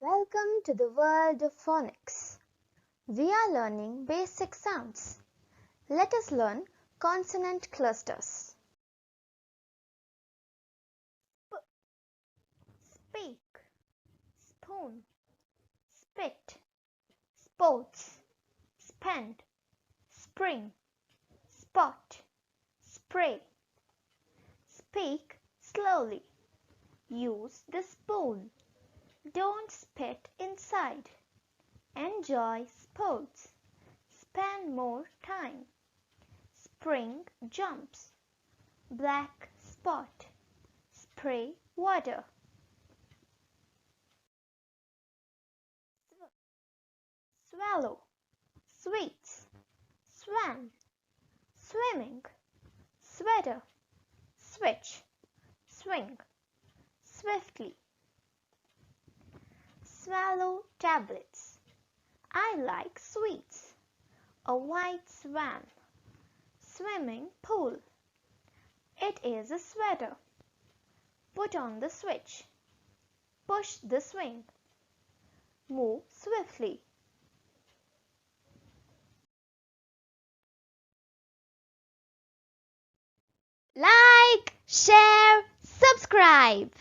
Welcome to the world of phonics. We are learning basic sounds. Let us learn consonant clusters. Speak, spoon, spit, sports, spend, spring, spot, spray. Speak slowly. Use the spoon. Don't spit inside. Enjoy sports. Spend more time. Spring jumps. Black spot. Spray water. Swallow. Sweets. Swam. Swimming. Sweater. Switch. Swing. Swiftly. Swallow tablets. I like sweets. A white swan. Swimming pool. It is a sweater. Put on the switch. Push the swing. Move swiftly. Like, share, subscribe.